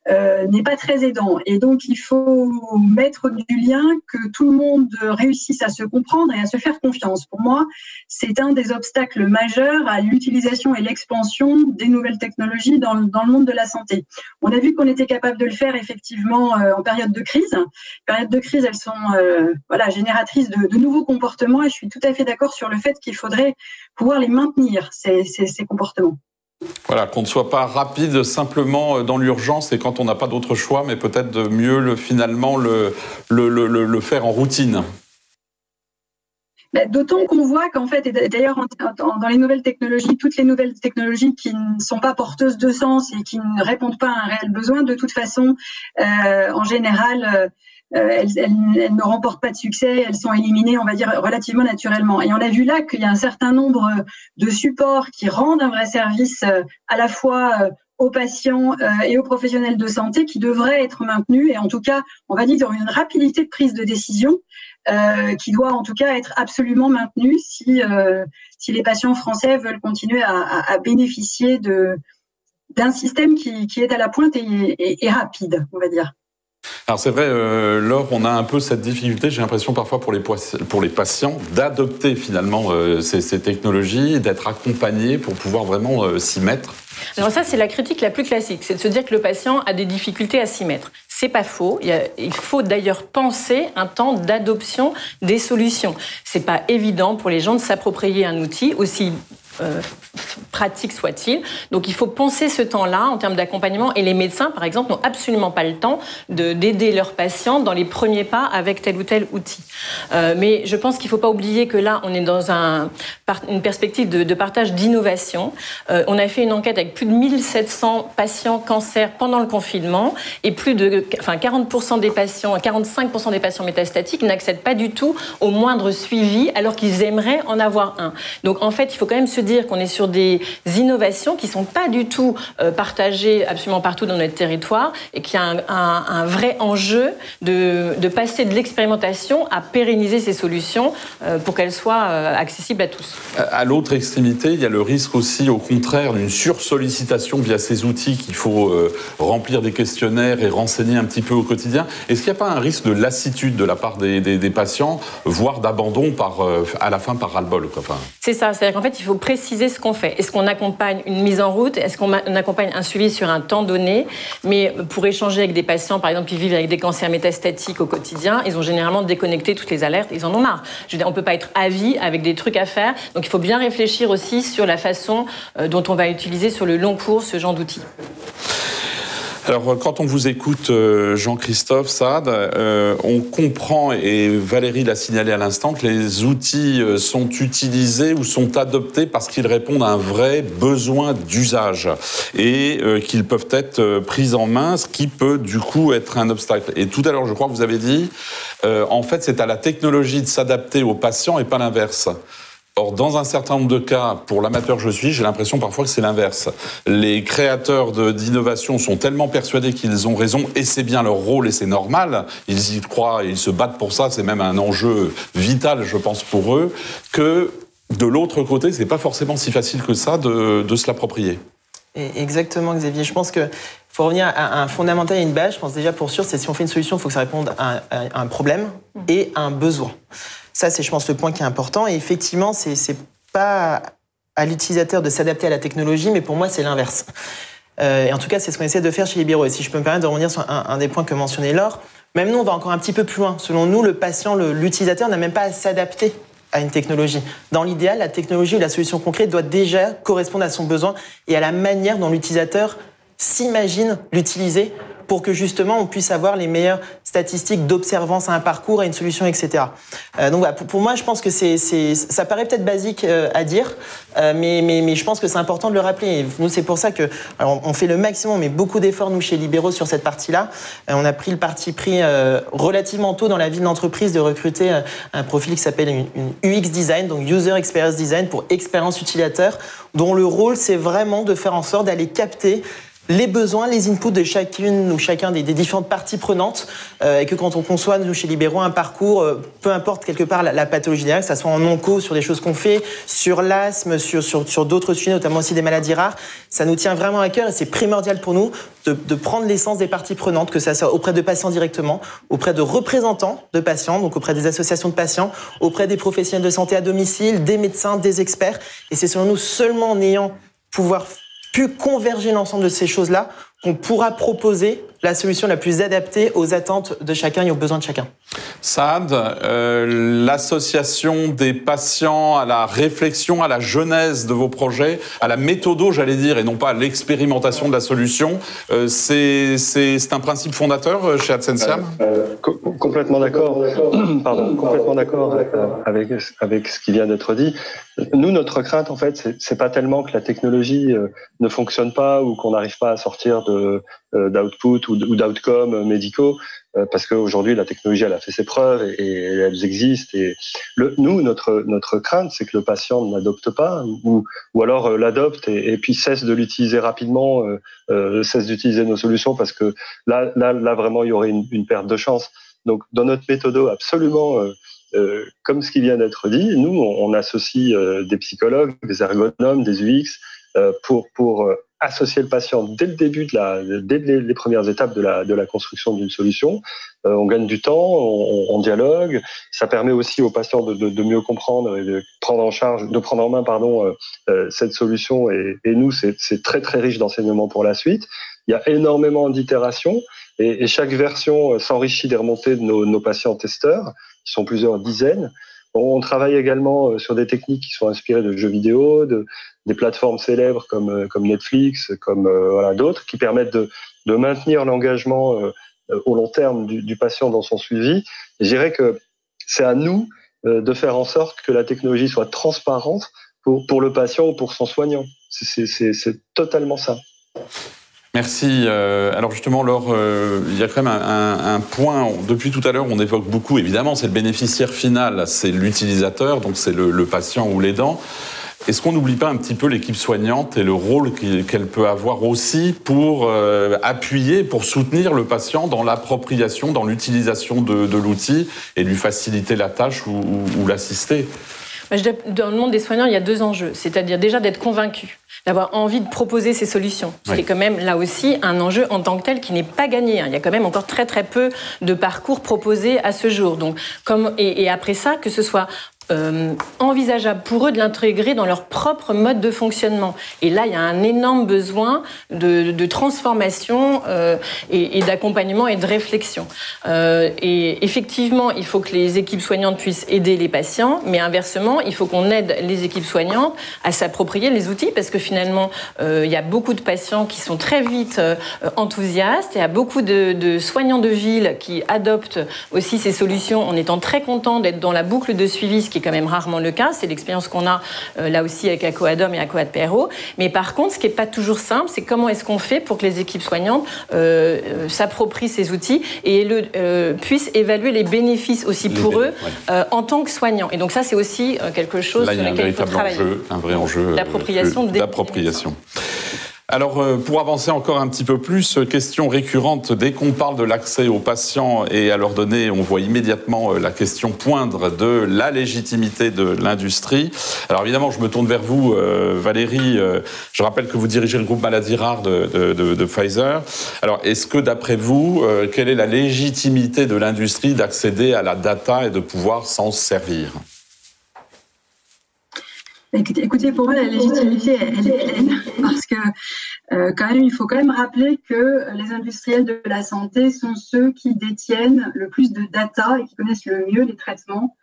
n'est pas très aidant. Et donc, il faut mettre du lien, que tout le monde réussisse à se comprendre et à se faire confiance. Pour moi, c'est un des obstacles majeurs à l'utilisation et l'expansion des nouvelles technologies dans le monde de la santé. On a vu qu'on était capable de le faire effectivement en période de crise. Les périodes de crise, elles sont génératrices de nouveaux comportements et je suis tout à fait d'accord sur le fait qu'il faudrait pouvoir les maintenir, ces comportements. Voilà, qu'on ne soit pas rapide simplement dans l'urgence et quand on n'a pas d'autre choix, mais peut-être de mieux le faire en routine. D'autant qu'on voit qu'en fait, et d'ailleurs dans les nouvelles technologies, toutes les nouvelles technologies qui ne sont pas porteuses de sens et qui ne répondent pas à un réel besoin, de toute façon, en général, elles ne remportent pas de succès, elles sont éliminées, on va dire, relativement naturellement. Et on a vu là qu'il y a un certain nombre de supports qui rendent un vrai service à la fois aux patients et aux professionnels de santé qui devraient être maintenus et en tout cas, on va dire, une rapidité de prise de décision qui doit en tout cas être absolument maintenue si les patients français veulent continuer à bénéficier d'un système qui est à la pointe et rapide, on va dire. Alors c'est vrai, Laure, on a un peu cette difficulté, j'ai l'impression parfois pour les patients, d'adopter finalement ces technologies, d'être accompagnés pour pouvoir vraiment s'y mettre. Alors ça, c'est la critique la plus classique, c'est de se dire que le patient a des difficultés à s'y mettre. C'est pas faux. Il faut d'ailleurs penser un temps d'adoption des solutions. C'est pas évident pour les gens de s'approprier un outil aussi pratique soit-il. Donc il faut penser ce temps-là en termes d'accompagnement et les médecins, par exemple, n'ont absolument pas le temps d'aider leurs patients dans les premiers pas avec tel ou tel outil. Mais je pense qu'il ne faut pas oublier que là, on est dans une perspective de partage d'innovation. On a fait une enquête avec plus de 1700 patients cancer pendant le confinement et plus de 40% des patients, 45% des patients métastatiques n'accèdent pas du tout au moindre suivi alors qu'ils aimeraient en avoir un. Donc en fait, il faut quand même se dire qu'on est sur des innovations qui ne sont pas du tout partagées absolument partout dans notre territoire et qu'il y a un vrai enjeu de passer de l'expérimentation à pérenniser ces solutions pour qu'elles soient accessibles à tous. À l'autre extrémité, il y a le risque aussi, au contraire, d'une sursollicitation via ces outils qu'il faut remplir des questionnaires et renseigner un petit peu au quotidien. Est-ce qu'il n'y a pas un risque de lassitude de la part des patients, voire d'abandon à la fin par ras-le-bol, quoi. C'est ça, c'est-à-dire qu'en fait, il faut préciser ce qu'on fait. Est-ce qu'on accompagne une mise en route? Est-ce qu'on accompagne un suivi sur un temps donné? Mais pour échanger avec des patients, par exemple, qui vivent avec des cancers métastatiques au quotidien, ils ont généralement déconnecté toutes les alertes, ils en ont marre. Je veux dire, on ne peut pas être à vie avec des trucs à faire, donc il faut bien réfléchir aussi sur la façon dont on va utiliser sur le long cours ce genre d'outils. Alors, quand on vous écoute, Jean-Christophe, Saad, on comprend, et Valérie l'a signalé à l'instant, que les outils sont utilisés ou sont adoptés parce qu'ils répondent à un vrai besoin d'usage et qu'ils peuvent être pris en main, ce qui peut du coup être un obstacle. Et tout à l'heure, je crois que vous avez dit, en fait, c'est à la technologie de s'adapter aux patients et pas l'inverse. Or, dans un certain nombre de cas, pour l'amateur que je suis, j'ai l'impression parfois que c'est l'inverse. Les créateurs d'innovation sont tellement persuadés qu'ils ont raison, et c'est bien leur rôle, et c'est normal, ils y croient, et ils se battent pour ça, c'est même un enjeu vital, je pense, pour eux, que de l'autre côté, c'est pas forcément si facile que ça de se l'approprier. Exactement, Xavier. Je pense qu'il faut revenir à un fondamental et une base. Je pense déjà, pour sûr, c'est si on fait une solution, il faut que ça réponde à un problème et à un besoin. Ça, c'est, je pense, le point qui est important. Et effectivement, c'est pas à l'utilisateur de s'adapter à la technologie, mais pour moi, c'est l'inverse. Et en tout cas, c'est ce qu'on essaie de faire chez Libéraux. Et si je peux me permettre de revenir sur un des points que mentionnait Laure, même nous, on va encore un petit peu plus loin. Selon nous, le patient, l'utilisateur n'a même pas à s'adapter à une technologie. Dans l'idéal, la technologie ou la solution concrète doit déjà correspondre à son besoin et à la manière dont l'utilisateur s'imagine l'utiliser pour que justement on puisse avoir les meilleures statistiques d'observance à un parcours, à une solution, etc. Donc voilà, pour moi, je pense que ça paraît peut-être basique à dire, mais je pense que c'est important de le rappeler. Et nous, c'est pour ça que alors, on fait le maximum, on met beaucoup d'efforts, nous, chez Libéraux, sur cette partie-là. On a pris le parti pris relativement tôt dans la vie de l'entreprise de recruter un profil qui s'appelle une UX Design, donc User Experience Design, pour expérience utilisateur, dont le rôle, c'est vraiment de faire en sorte d'aller capter les besoins, les inputs de chacune ou chacun des différentes parties prenantes, et que quand on conçoit, nous, chez Libéraux, un parcours, peu importe quelque part la pathologie derrière, que ça soit en onco, sur des choses qu'on fait, sur l'asthme, sur d'autres sujets, notamment aussi des maladies rares, ça nous tient vraiment à cœur et c'est primordial pour nous de prendre l'essence des parties prenantes, que ça soit auprès de patients directement, auprès de représentants de patients, donc auprès des associations de patients, auprès des professionnels de santé à domicile, des médecins, des experts. Et c'est selon nous seulement en ayant pu converger l'ensemble de ces choses-là qu'on pourra proposer la solution la plus adaptée aux attentes de chacun et aux besoins de chacun. Saad, l'association des patients à la réflexion, à la genèse de vos projets, à la méthodo, j'allais dire, et non pas à l'expérimentation de la solution, c'est un principe fondateur chez Adsensiam ? Complètement d'accord. Pardon, complètement d'accord avec ce qui vient d'être dit. Nous, notre crainte, en fait, c'est pas tellement que la technologie ne fonctionne pas ou qu'on n'arrive pas à sortir d'output ou d'outcomes médicaux, parce qu'aujourd'hui la technologie elle a fait ses preuves et elles existent. Et nous, notre crainte, c'est que le patient n'adopte pas ou alors l'adopte et puis cesse de l'utiliser rapidement, cesse d'utiliser nos solutions, parce que là vraiment il y aurait une perte de chance. Donc dans notre méthodo, absolument, comme ce qui vient d'être dit, nous on associe des psychologues, des ergonomes, des UX pour associer le patient dès le début dès les premières étapes de la construction d'une solution. On gagne du temps, on dialogue. Ça permet aussi aux patients de mieux comprendre et de prendre en main cette solution. Et nous, c'est très très riche d'enseignements pour la suite. Il y a énormément d'itérations et chaque version s'enrichit des remontées de nos patients testeurs, qui sont plusieurs dizaines. On travaille également sur des techniques qui sont inspirées de jeux vidéo, des plateformes célèbres comme Netflix, comme d'autres, qui permettent de maintenir l'engagement au long terme du patient dans son suivi. Et je dirais que c'est à nous de faire en sorte que la technologie soit transparente pour le patient ou pour son soignant. C'est totalement ça. Merci. Alors justement, Laure, il y a quand même un point, depuis tout à l'heure, on évoque beaucoup, évidemment, c'est le bénéficiaire final, c'est l'utilisateur, donc c'est le patient ou l'aidant. Est-ce qu'on n'oublie pas un petit peu l'équipe soignante et le rôle qu'elle peut avoir aussi pour appuyer, pour soutenir le patient dans l'appropriation, dans l'utilisation de l'outil et lui faciliter la tâche ou l'assister ? Dans le monde des soignants, il y a deux enjeux, c'est-à-dire déjà d'être convaincu, d'avoir envie de proposer ces solutions. Ce qui est quand même là aussi un enjeu en tant que tel qui n'est pas gagné. Il y a quand même encore très très peu de parcours proposés à ce jour. Donc, et après ça, que ce soit envisageable pour eux de l'intégrer dans leur propre mode de fonctionnement. Et là, il y a un énorme besoin de transformation et d'accompagnement et de réflexion. Et effectivement, il faut que les équipes soignantes puissent aider les patients, mais inversement, il faut qu'on aide les équipes soignantes à s'approprier les outils, parce que finalement, il y a beaucoup de patients qui sont très vite enthousiastes, il y a beaucoup de soignants de ville qui adoptent aussi ces solutions en étant très contents d'être dans la boucle de suivi, ce qui est quand même rarement le cas. C'est l'expérience qu'on a là aussi avec Acoadom et Acoad PRO. Mais par contre, ce qui n'est pas toujours simple, c'est comment est-ce qu'on fait pour que les équipes soignantes s'approprient ces outils et puissent évaluer les bénéfices aussi pour eux en tant que soignants. Et donc ça, c'est aussi quelque chose sur lequel il faut travailler. Un vrai enjeu d'appropriation. Alors, pour avancer encore un petit peu plus, question récurrente, dès qu'on parle de l'accès aux patients et à leurs données, on voit immédiatement la question poindre de la légitimité de l'industrie. Alors évidemment, je me tourne vers vous, Valérie. Je rappelle que vous dirigez le groupe maladies rares de Pfizer. Alors, est-ce que d'après vous, quelle est la légitimité de l'industrie d'accéder à la data et de pouvoir s'en servir ? Écoutez, pour moi, la légitimité, elle est pleine, parce que Il faut quand même rappeler que les industriels de la santé sont ceux qui détiennent le plus de data et qui connaissent le mieux les traitements,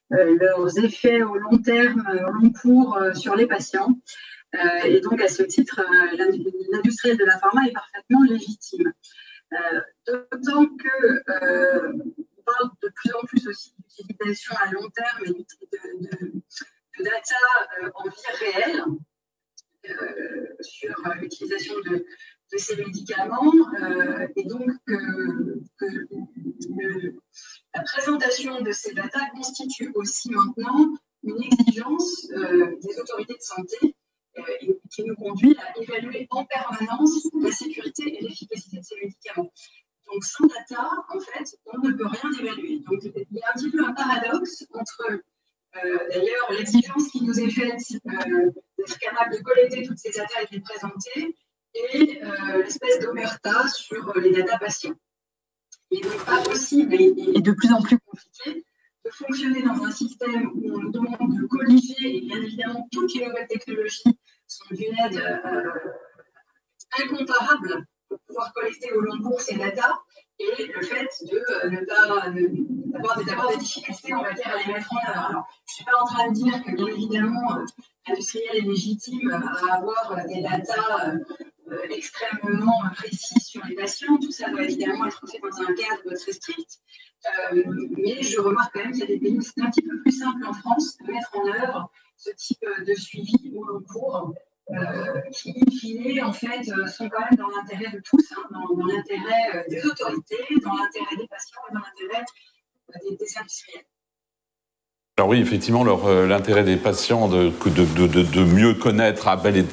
leurs effets au long terme, au long cours sur les patients. Et donc, à ce titre, l'industriel de la pharma est parfaitement légitime. D'autant que on parle de plus en plus aussi d'utilisation à long terme et de data en vie réelle sur l'utilisation de ces médicaments. Et donc, la présentation de ces data constitue aussi maintenant une exigence des autorités de santé qui nous conduit à évaluer en permanence la sécurité et l'efficacité de ces médicaments. Donc, sans data, en fait, on ne peut rien évaluer. Donc, il y a un petit peu un paradoxe entre, d'ailleurs, l'exigence qui nous est faite d'être capable de collecter toutes ces data et de les présenter, et l'espèce d'omerta sur les data patients. Il n'est donc pas possible, et de plus en plus compliqué, de fonctionner dans un système où on nous demande de colliger, et bien évidemment, toutes les nouvelles technologies sont d'une aide incomparable pour pouvoir collecter au long cours ces data, et le fait d'avoir des difficultés, on va dire, à les mettre en œuvre. Alors, je ne suis pas en train de dire que, bien évidemment, l'industriel est légitime à avoir des data extrêmement précis sur les patients. Tout ça doit évidemment être fait dans un cadre très strict. Mais je remarque quand même qu'il y a des pays où c'est un petit peu plus simple en France de mettre en œuvre ce type de suivi au long cours qui, in fine, en fait, sont quand même dans l'intérêt de tous, dans l'intérêt des autorités, dans l'intérêt des patients et dans l'intérêt des industriels. Alors oui, effectivement, l'intérêt des patients de mieux connaître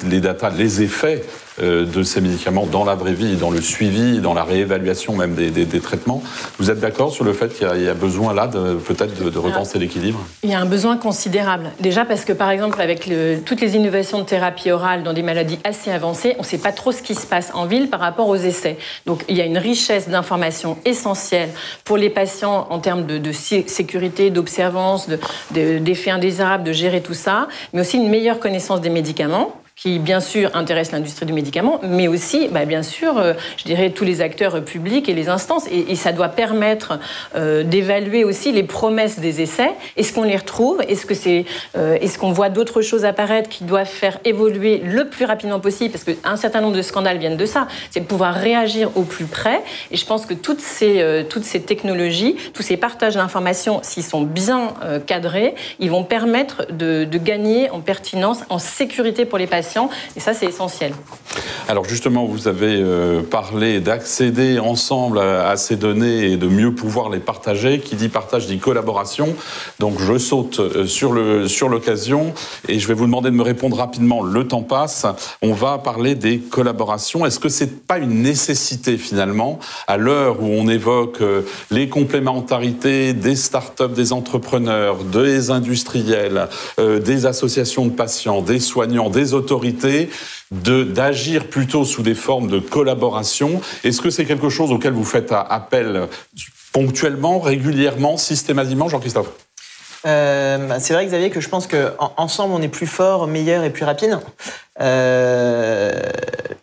les data, les effets de ces médicaments dans la vraie vie, dans le suivi, dans la réévaluation même des traitements. Vous êtes d'accord sur le fait qu'il y a besoin là peut-être de repenser l'équilibre ? Il y a un besoin considérable. Déjà parce que par exemple avec toutes les innovations de thérapie orale dans des maladies assez avancées, on ne sait pas trop ce qui se passe en ville par rapport aux essais. Donc il y a une richesse d'informations essentielles pour les patients en termes de sécurité, d'observance, d'effets indésirables, de gérer tout ça, mais aussi une meilleure connaissance des médicaments qui, bien sûr, intéresse l'industrie du médicament, mais aussi, bien sûr, je dirais, tous les acteurs publics et les instances. Et ça doit permettre d'évaluer aussi les promesses des essais. Est-ce qu'on les retrouve ? Est-ce qu'on voit d'autres choses apparaître qui doivent faire évoluer le plus rapidement possible ? Parce qu'un certain nombre de scandales viennent de ça. C'est de pouvoir réagir au plus près. Et je pense que toutes ces technologies, tous ces partages d'informations, s'ils sont bien cadrés, ils vont permettre de gagner en pertinence, en sécurité pour les patients. Et ça, c'est essentiel. Alors justement, vous avez parlé d'accéder ensemble à ces données et de mieux pouvoir les partager. Qui dit partage dit collaboration. Donc je saute sur l'occasion et je vais vous demander de me répondre rapidement. Le temps passe. On va parler des collaborations. Est-ce que c'est pas une nécessité finalement à l'heure où on évoque les complémentarités des startups, des entrepreneurs, des industriels, des associations de patients, des soignants, des autorités, d'agir plutôt sous des formes de collaboration. Est-ce que c'est quelque chose auquel vous faites appel ponctuellement, régulièrement, systématiquement, Jean-Christophe ? C'est vrai, Xavier, que je pense qu'ensemble, on est plus fort, meilleur et plus rapide.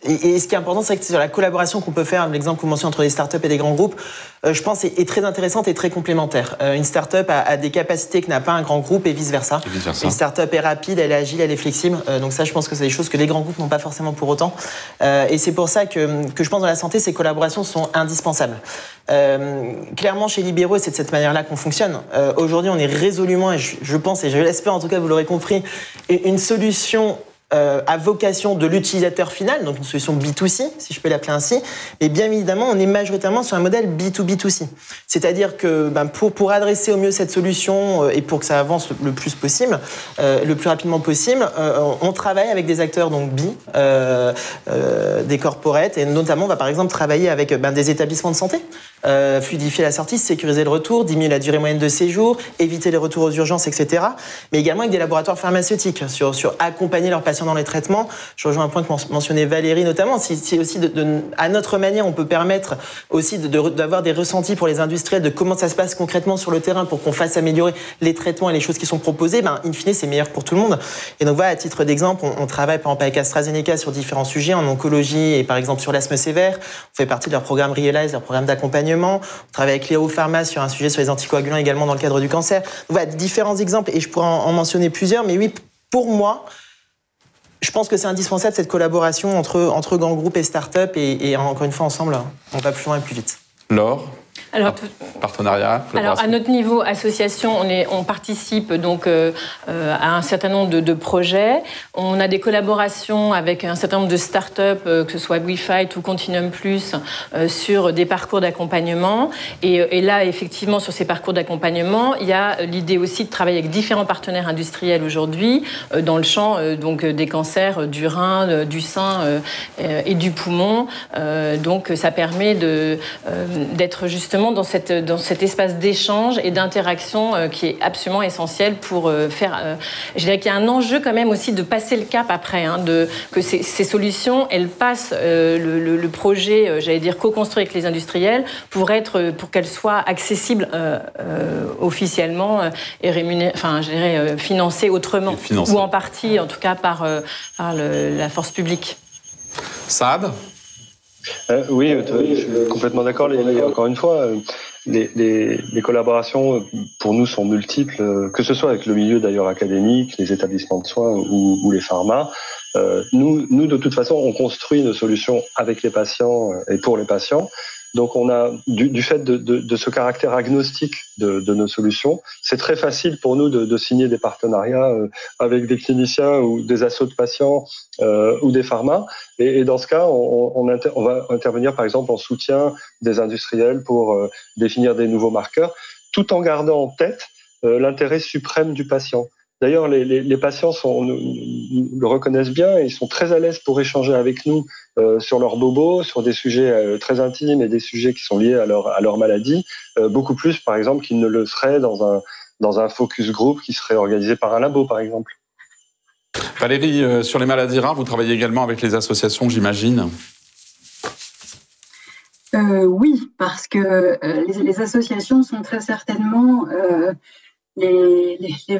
Et ce qui est important, c'est que sur la collaboration qu'on peut faire, l'exemple que vous mentionnez entre des startups et des grands groupes, je pense est très intéressante et très complémentaire. Une startup a des capacités que n'a pas un grand groupe et vice-versa. Une startup est rapide, elle est agile, elle est flexible. Donc ça, je pense que c'est des choses que les grands groupes n'ont pas forcément pour autant. Et c'est pour ça que je pense dans la santé, ces collaborations sont indispensables. Clairement, chez Libéraux, c'est de cette manière-là qu'on fonctionne. Aujourd'hui, on est résolument, et je pense, et je l'espère en tout cas, vous l'aurez compris, une solution à vocation de l'utilisateur final, donc une solution B2C, si je peux l'appeler ainsi, mais bien évidemment, on est majoritairement sur un modèle B2B2C. C'est-à-dire que pour adresser au mieux cette solution et pour que ça avance le plus possible, le plus rapidement possible, on travaille avec des acteurs donc B, des corporates, et notamment on va par exemple travailler avec des établissements de santé. fluidifier la sortie, sécuriser le retour, diminuer la durée moyenne de séjour, éviter les retours aux urgences, etc. Mais également avec des laboratoires pharmaceutiques sur accompagner leurs patients dans les traitements. Je rejoins un point que mentionnait Valérie notamment. Si aussi à notre manière, on peut permettre aussi d'avoir des ressentis pour les industriels de comment ça se passe concrètement sur le terrain pour qu'on fasse améliorer les traitements et les choses qui sont proposées, in fine, c'est meilleur pour tout le monde. Et donc voilà, à titre d'exemple, on travaille par exemple avec AstraZeneca sur différents sujets en oncologie et par exemple sur l'asthme sévère. On fait partie de leur programme Realize, leur programme d'accompagnement. On travaille avec Léo Pharma sur un sujet sur les anticoagulants également dans le cadre du cancer. Donc voilà, différents exemples et je pourrais en mentionner plusieurs. Mais oui, pour moi, je pense que c'est indispensable cette collaboration entre grands groupes et start-up et encore une fois, ensemble, on va plus loin et plus vite. Laure ? Alors, partenariat, alors, à notre niveau association, on participe donc à un certain nombre de projets. On a des collaborations avec un certain nombre de start-up, que ce soit WeFight ou Continuum Plus, sur des parcours d'accompagnement. Et là, effectivement, sur ces parcours d'accompagnement, il y a l'idée aussi de travailler avec différents partenaires industriels aujourd'hui dans le champ donc des cancers du rein, du sein et du poumon. Donc, ça permet d'être justement dans cet espace d'échange et d'interaction qui est absolument essentiel pour faire... je dirais qu'il y a un enjeu quand même aussi de passer le cap après, que ces solutions, elles passent le projet, j'allais dire, co-construit avec les industriels pour qu'elles soient accessibles officiellement et financées autrement. Ou en partie, en tout cas, par la force publique. Saad ? Oui, je suis complètement d'accord. Encore une fois, les collaborations pour nous sont multiples, que ce soit avec le milieu d'ailleurs académique, les établissements de soins ou les pharmas. Nous, de toute façon, on construit nos solutions avec les patients et pour les patients. Donc, on a du fait de ce caractère agnostique de nos solutions, c'est très facile pour nous de signer des partenariats avec des cliniciens ou des assos de patients ou des pharmas. Et dans ce cas, on va intervenir par exemple en soutien des industriels pour définir des nouveaux marqueurs, tout en gardant en tête l'intérêt suprême du patient. D'ailleurs, les patients le reconnaissent bien et ils sont très à l'aise pour échanger avec nous sur leurs bobos, sur des sujets très intimes et des sujets qui sont liés à leur maladie, beaucoup plus, par exemple, qu'ils ne le seraient dans un focus group qui serait organisé par un labo, par exemple. Valérie, sur les maladies rares, vous travaillez également avec les associations, j'imagine ? Oui, parce que les associations sont très certainement...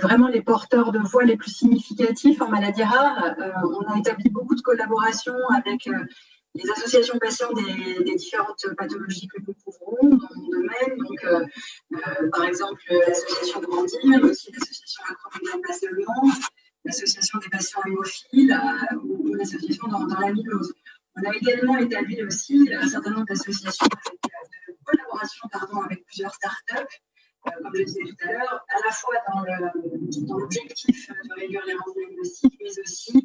vraiment les porteurs de voix les plus significatifs en maladies rares. On a établi beaucoup de collaborations avec les associations patients des différentes pathologies que nous couvrons dans mon domaine. Donc, par exemple, l'association Grandir, mais aussi l'association Acromégalie Basement, l'association des patients hémophiles ou l'association dans l'amylose. On a également établi aussi un certain nombre d'associations de collaboration avec plusieurs startups. Comme je disais tout à l'heure, à la fois dans l'objectif de réduire les rendements diagnostiques, mais aussi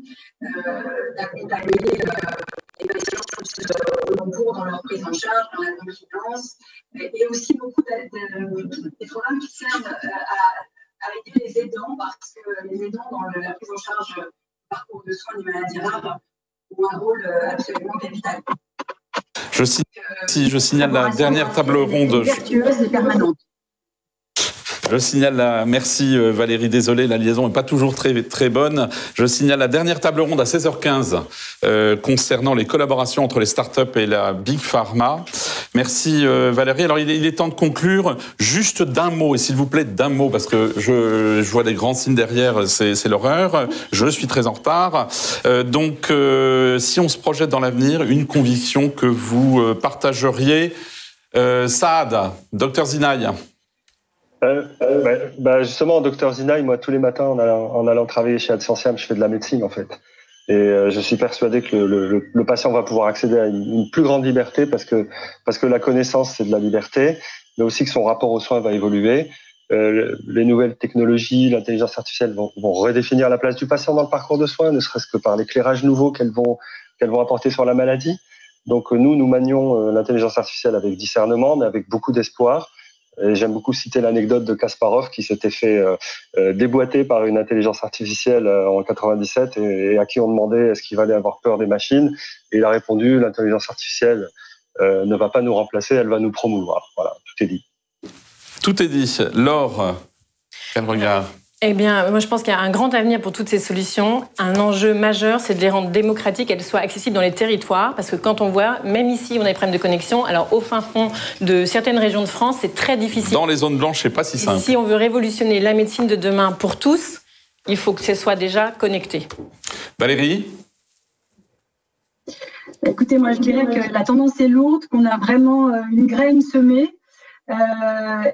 d'accompagner les patients au long cours dans leur prise en charge, dans la confidence, et aussi beaucoup des programmes qui servent à aider les aidants, parce que les aidants dans la prise en charge du parcours de soins des maladies rares ont un rôle absolument capital. Je signale la dernière table ronde. Vertueuse et permanente. Je signale merci Valérie, désolé, la liaison n'est pas toujours très, très bonne. Je signale la dernière table ronde à 16h15 concernant les collaborations entre les startups et la Big Pharma. Merci Valérie. Alors il est temps de conclure juste d'un mot, et s'il vous plaît d'un mot, parce que je vois des grands signes derrière, c'est l'horreur. Je suis très en retard. Donc si on se projette dans l'avenir, une conviction que vous partageriez. Saad, Dr Zinaï. Justement, Dr Zinaï, moi tous les matins en allant travailler chez Adsensiam, je fais de la médecine en fait. Et je suis persuadé que le patient va pouvoir accéder à une plus grande liberté parce que la connaissance c'est de la liberté, mais aussi que son rapport aux soins va évoluer. Les nouvelles technologies, l'intelligence artificielle vont redéfinir la place du patient dans le parcours de soins, ne serait-ce que par l'éclairage nouveau qu'elles vont apporter sur la maladie. Donc nous manions l'intelligence artificielle avec discernement, mais avec beaucoup d'espoir. Et j'aime beaucoup citer l'anecdote de Kasparov qui s'était fait déboîter par une intelligence artificielle en 97 et à qui on demandait est-ce qu'il fallait avoir peur des machines. Et il a répondu l'intelligence artificielle ne va pas nous remplacer, elle va nous promouvoir. Voilà, tout est dit. Tout est dit. Laure, quel regard ? Eh bien, moi, je pense qu'il y a un grand avenir pour toutes ces solutions. Un enjeu majeur, c'est de les rendre démocratiques, qu'elles soient accessibles dans les territoires. Parce que quand on voit, même ici, on a des problèmes de connexion. Alors, au fin fond de certaines régions de France, c'est très difficile. Dans les zones blanches, c'est pas si simple. Si on veut révolutionner la médecine de demain pour tous, il faut que ce soit déjà connecté. Valérie ? Écoutez, moi, je dirais que la tendance est lourde, qu'on a vraiment une graine semée.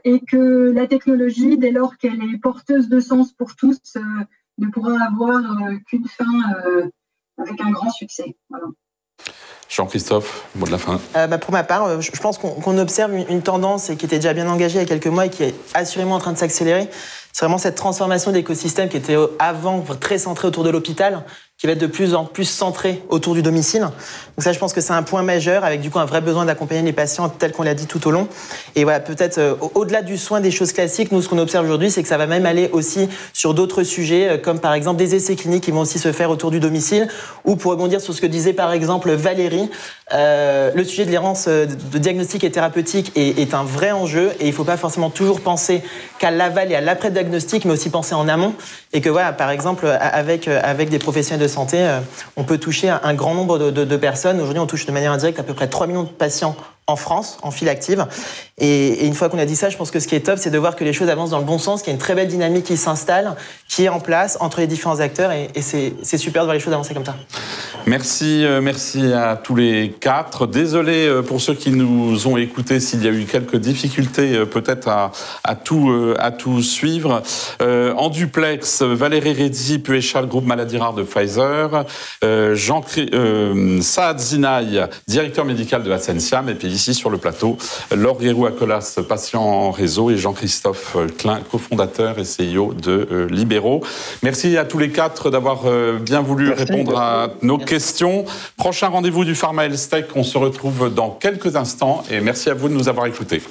Et que la technologie, dès lors qu'elle est porteuse de sens pour tous, ne pourra avoir qu'une fin avec un grand succès. Voilà. Jean-Christophe, mot de la fin. Pour ma part, je pense qu'on observe une tendance qui était déjà bien engagée il y a quelques mois et qui est assurément en train de s'accélérer. C'est vraiment cette transformation de l'écosystème qui était avant très centré autour de l'hôpital, qui va être de plus en plus centré autour du domicile. Donc ça, je pense que c'est un point majeur, avec du coup un vrai besoin d'accompagner les patients, tel qu'on l'a dit tout au long. Et voilà, peut-être au-delà du soin des choses classiques, nous, ce qu'on observe aujourd'hui, c'est que ça va même aller aussi sur d'autres sujets, comme par exemple des essais cliniques qui vont aussi se faire autour du domicile, ou pour rebondir sur ce que disait par exemple Valérie, le sujet de l'errance de diagnostic et thérapeutique est un vrai enjeu, et il ne faut pas forcément toujours penser qu'à l'aval et à l'après-diagnostic, mais aussi penser en amont. Et que voilà, par exemple, avec des professionnels de santé, on peut toucher un grand nombre de personnes. Aujourd'hui, on touche de manière indirecte à peu près 3 millions de patients en France, en file active. Et une fois qu'on a dit ça, je pense que ce qui est top, c'est de voir que les choses avancent dans le bon sens, qu'il y a une très belle dynamique qui s'installe, qui est en place entre les différents acteurs, et c'est super de voir les choses avancer comme ça. Merci à tous les quatre. Désolé pour ceux qui nous ont écoutés s'il y a eu quelques difficultés peut-être à tout suivre. En duplex, Valérie Redzi, Puéchal, groupe Maladies Rares de Pfizer, Saad Zinaï, directeur médical de Ascensiam, et puis ici sur le plateau, Laure Guérou-Acolas, patient en réseau, et Jean-Christophe Klein, cofondateur et CEO de Libéraux. Merci à tous les quatre d'avoir bien voulu répondre à nos questions. Prochain rendez-vous du Pharma Health Tech, on se retrouve dans quelques instants, et merci à vous de nous avoir écoutés.